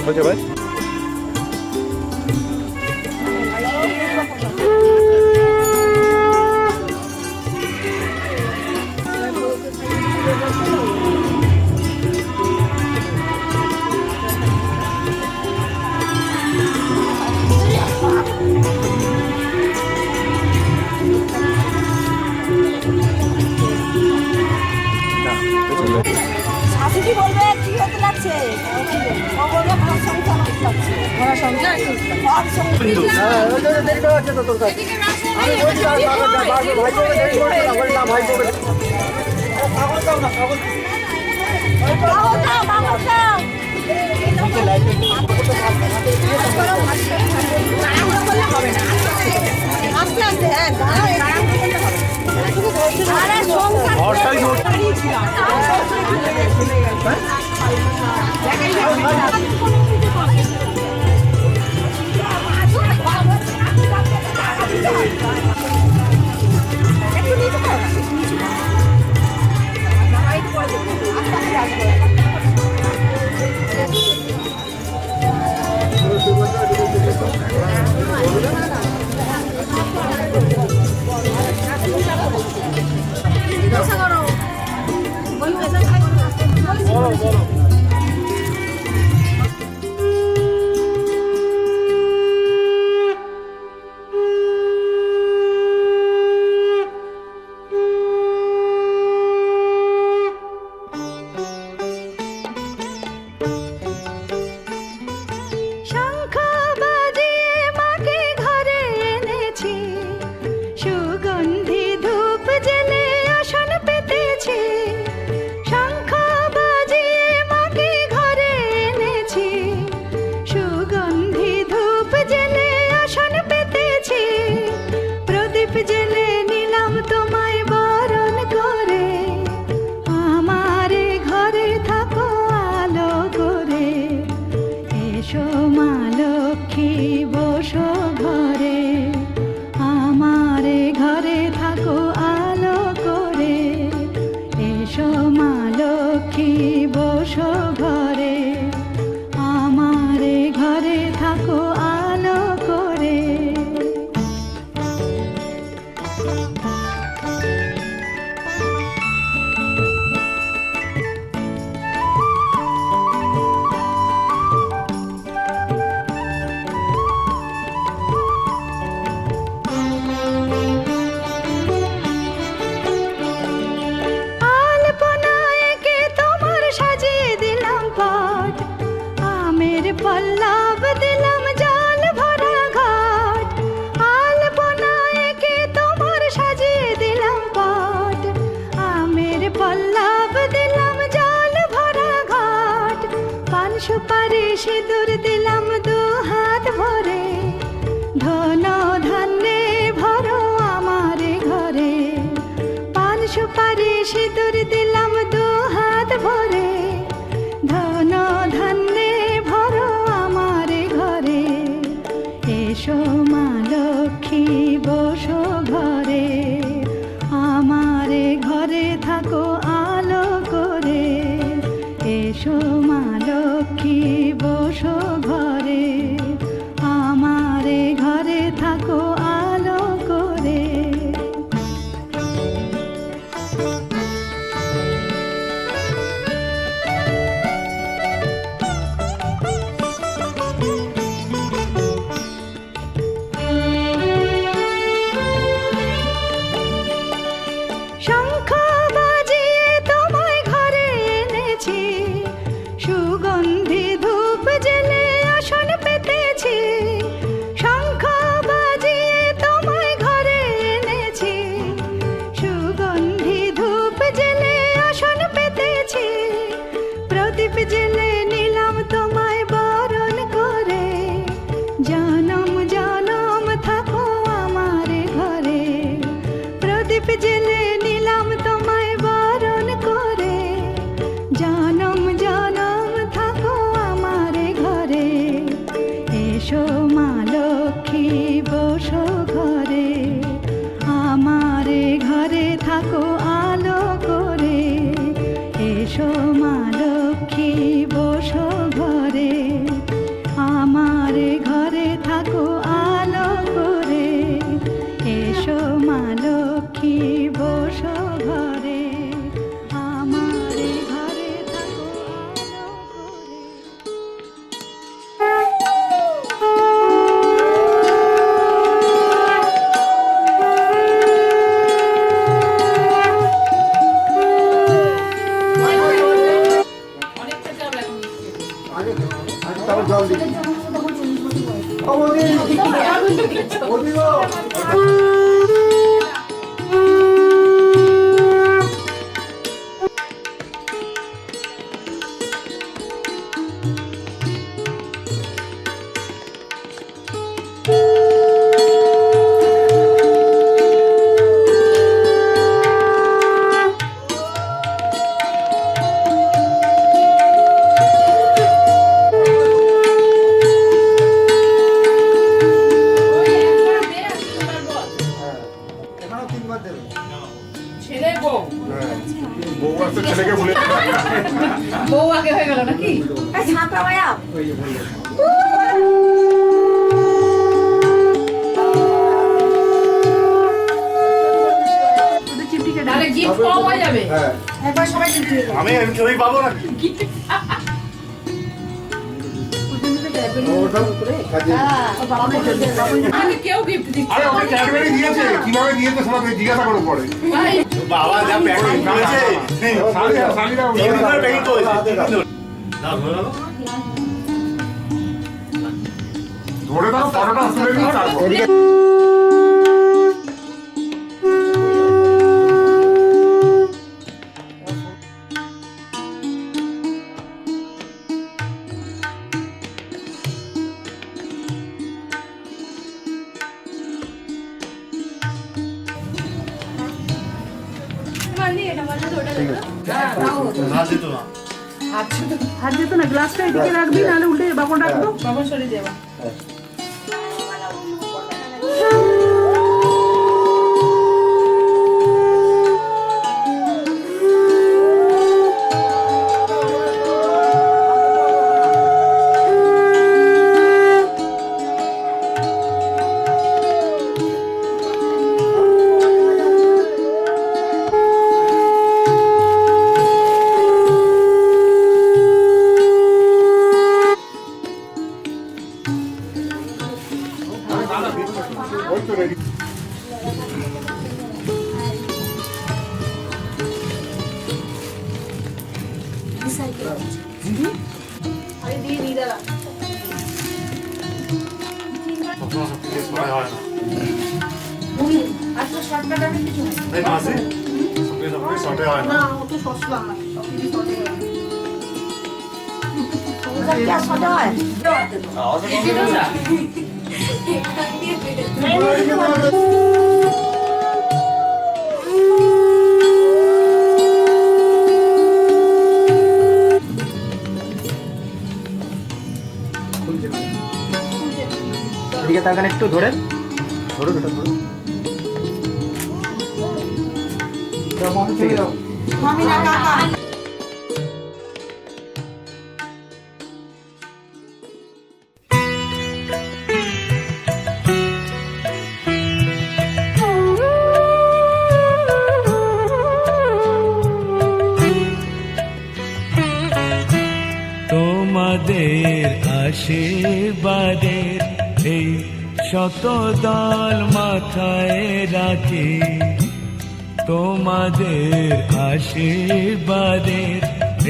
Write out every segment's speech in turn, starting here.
Okay, bye. শাশুড়ি বলবে কি হতে লাগছে, ও বলবে ঘর সংসার হতে লাগছে, ঘর সংসার ঘর আস্তে আস্তে সুপারি সিঁদুর দিলাম দু হাত ভরে, ধন ধান্যে ভরো আমার ঘরে। পান সুপারি সিঁদুর দিলাম দু হাত ভরে, ধন ধান্যে ভরো আমার ঘরে। এসো মা লক্ষ্মী বসো ঘরে, আমার ঘরে থাকো আলো করে। এসো মা লক্ষ্মী বসো ঘরে, আমার ঘরে থাকো আলো করে। শঙ্খ বাজিয়ে তোমায় ঘরে এনেছি, সুগন্ধি ধূপ জেলে আসন পেতেছি। শঙ্খ বাজিয়ে তোমায় ঘরে এনেছি, সুগন্ধি ধূপ জেলে আসন পেতেছি। প্রদীপ জেলে নিলাম তোমায় বরণ করে, জনম জনম থাকো আমার ঘরে। প্রদীপ জেলে নিলাম তোমায় বরণ করে, জনম জনম থাকো আমার ঘরে। এসো মা লক্ষ্মী বসো ঘরে, আমার ঘরে থাকো আলো করে। এসো মা লক্ষ্মী বসো ঘরে, আমার ঘরে থাকো আলো করে। এসো মা লক্ষ্মী বসো ঘরে, আমার ঘরে থাকো আলো করে। ছেলে বউ বউ আসতে ছেলেকে ভুলে বউ আগে হয়ে গেল নাকি? ছাতা ভাইয়া তাহলে গিফট কম হয়ে যাবে। হ্যাঁ একবার সবাই চিঠি আমি ওই পাবো নাকি আমি কেউ গিফট দিচ্ছে আরে ওকে ক্যাডবেরি দিয়েছে কিভাবে দিয়েছে সেটা জিজ্ঞাসা করো পরে বাবা যা প্যাকিং করেছে শালিরা ইউনিভার প্যাকিং করেছে না ধরে দাও ধরে দাও ফটোটা তুলে নিয়ে তারপর না যেত না হাত যেত না, গ্লাসটা এদিকে রাখবি, নাহলে উল্টে বাবন রাখবো। বাবা সরিয়ে দেবা। ওই তো রেডি আরে দিয়ে দিয়ে দাঁড়া সবসময় সব কিছু সময় হয় না আজকে শর্টকাট আর কিছু নেই তাই মাসে সব কিছু শর্টে হয় না না ও তো সস্তা না সব কিছু শর্টে সংসার কি আর সোজা হয়? ইডলি দোসা এদিকে তাকান একটু ধরে ধরো ধরো ধরো ঠিক আছে। মামি না কাকা তোমাদের আশীর্বাদের এই শত দল মাথায় রাখি, তোমাদের আশীর্বাদের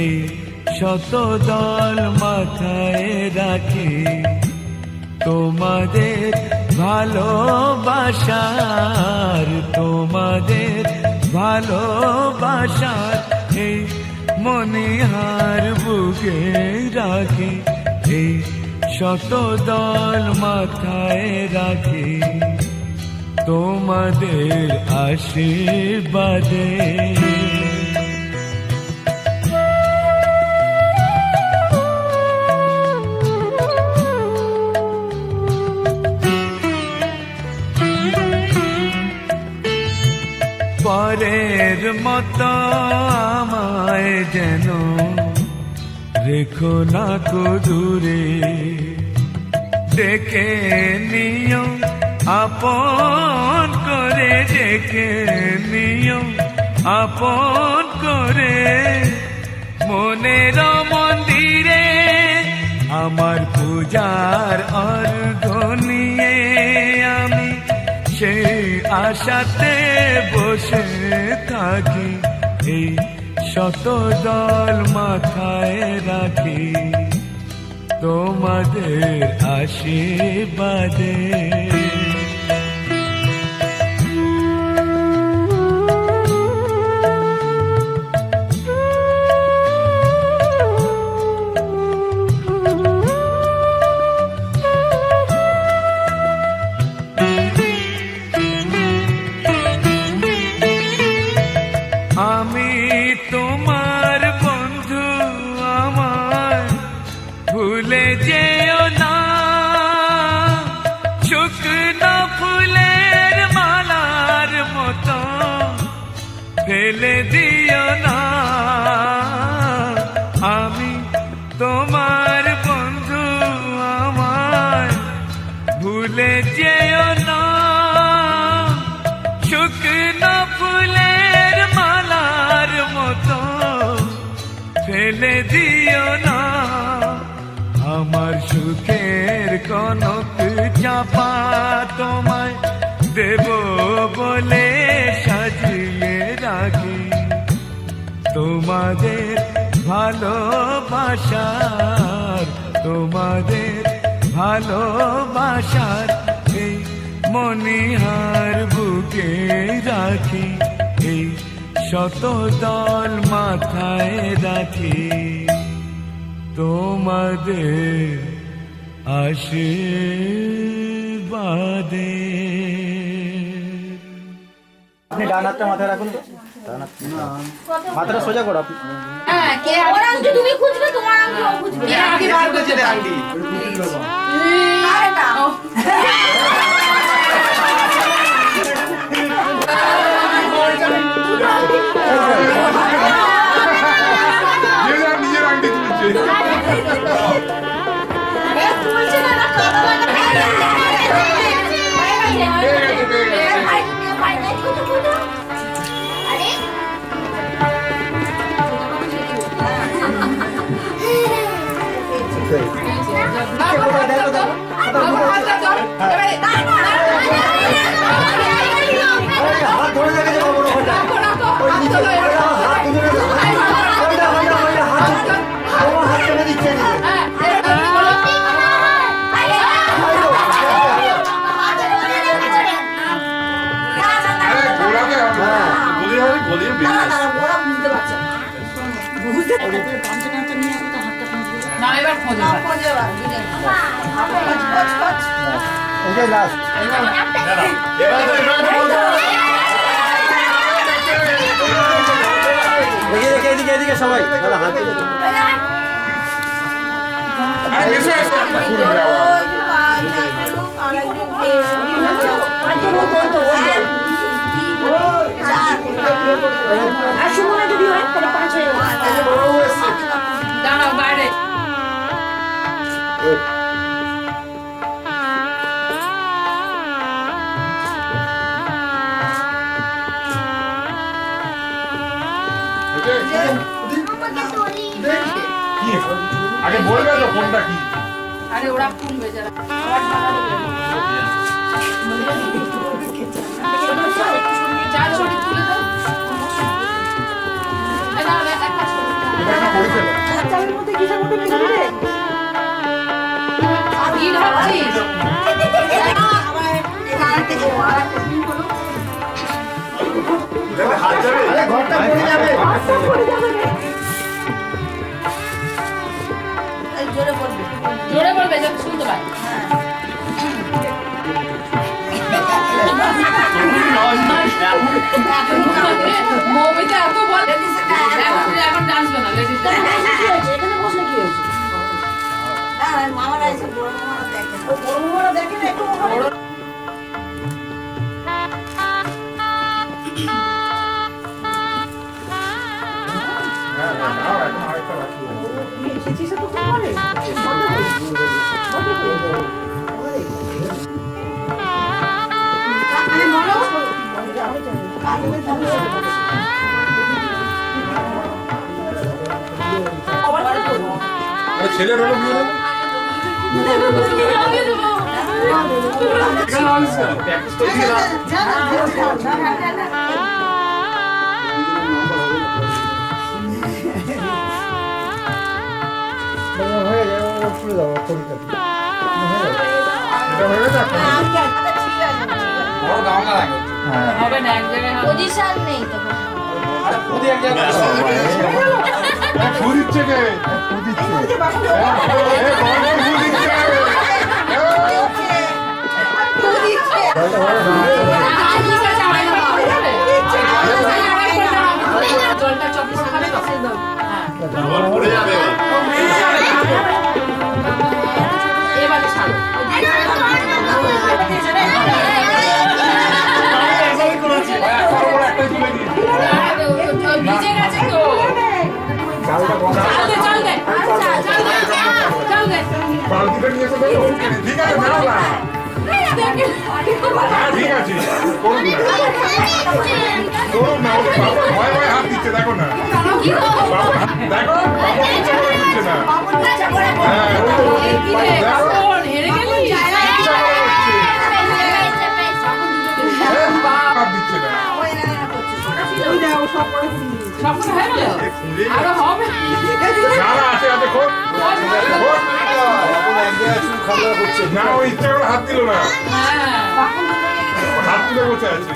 এই শত দল মাথায় রাখি, তোমাদের ভালোবাসার, তোমাদের ভালোবাসার এই মনিহার বুকে রাখি, এই শত দল মাথায় রাখি, তোমাদের আশীর্বাদে। পরের মতো আমায় যেন রেখো না কো দূরে, ডেকে নিও আপন করে, ডেকে নিও আপন করে, মনের মন্দিরে আমার পূজার অর্ঘ নিয়ে আমি সেই আশাতে বসে থাকি, এই শত দল মাথায় রাখি, তোমাদের আশীর্বাদে। আমি তোমার বন্ধু, আমার ভুলে যেও না, শুকনো ফুলের মালার মতো ফেলে দিও না। আমি তোমার বন্ধু, আমার ভুলে যেও না, শুকনো ফুলের মালার মতো ফেলে দিও না। আমার সুখের কনক চাপা তোমায় দেব বলে সাজিয়ে রাখি, তোমাদের ভালোবাসার, তোমাদের ভালোবাসার এই মনিহার বুকে রাখি, এই শত দল মাথায় রাখি, তোমাদের আশীর্বাদে। আপনি ডান হাতটা মাথায় রাখুন তো, ডান হাত মাথাটা সোজা করো আপনি। হ্যাঁ কে ওর আংটি তুমি খুঁজবে, তোমার আংটি ও খুঁজবে। কে আগে বার করছে আন্টি আর এটা নিজের আন্টি তুলছে। এ তুলছে না, না কাদা লাগা। ভাই নাই খুঁজো খুঁজো। আরে হাত ধরে রেখেছে বাবুর ওখানটা। ওই নিচে, হাত তুলে রেখে হাত টেনে দিচ্ছে। না এবার খোঁজ এবার। খোঁজে বার, দুজন। খোঁজ, খোঁজ, খোঁজ। ওটাই লাস্ট দেখি এদিকে এদিকে সবাই দাদা হাত দিয়ে দাও। আরে এসো এসো ফুল দেওয়া আর সুমনা যদি হয় তাহলে 5 হয়ে যাবে। দাঁড়াও বাইরে। কি আগে বলবে তো কোনটা কি আরে ওরা ফুল বেচারা। চা ছড়ি তুলে দাও। এই নাও, এক কাজ করো। এটা একটা করে ফেলো চালের মধ্যে কিসের মধ্যে মিশে দিলে? কি ভাবছিস? হাত যাবে আরে ঘরটা পড়ে যাবে এই জোরে বলবি। জোরে বলবে যাতে শুনতে পায়। মৌমিতা এত বলে এখন ডান্সবে না লেডিস কি হয়েছে? এখানে বসলে কি হয়েছে? মামারা এসে বড় মামারা দেখে। ও বড় মামারা দেখে না একটু ওখানে। এখন আরেকটা বাকি আছে চিঠিটা তো খুব ভালো। আরে মনো আরে ছেলের হলো বিয়ে হলো প্র্যাকটিস করে দিলাম হয়ে যাবে ও পুরো দাও পরীক্ষা এটা হয়ে গেছে বড় গাওয়া লাগে হবে না এক জায়গায় হবে। পজিশন নেই তো। আরে খুদি এক জায়গায় ফুল দিচ্ছে কে ফুল দিচ্ছে এ বড় ফুল দিচ্ছে জলটা ভালো জলটা চপ্পল খাবে তো? পড়ে যাবে এবারে ছাড়ো। একটাই তুলে দিই ভিজে গেছে তো। চালটা কম চাল দে, চাল দে। চাল দে। বালতিটা নিয়ে এসে দেবো ঠিক আছে বেরো না হ্যাঁ ঠিক আছে করুন না করুন না ওর বাবা ভয় ভয় হাত দিচ্ছে দেখো না বাবা দেখো বাবা ইচ্ছা করে দিচ্ছে না হ্যাঁ ওই তো কি রে, কাপড় হেরে গেলি? ইচ্ছা করে হচ্ছে হাত দিচ্ছে না সবটা হয়ে গেল? আরো হবে? না না আছে আছে খোঁজ খোঁজ খাওয়া করছে না ও ইচ্ছা করে হাত দিল না হ্যাঁ। হাত তুলে বসে আছে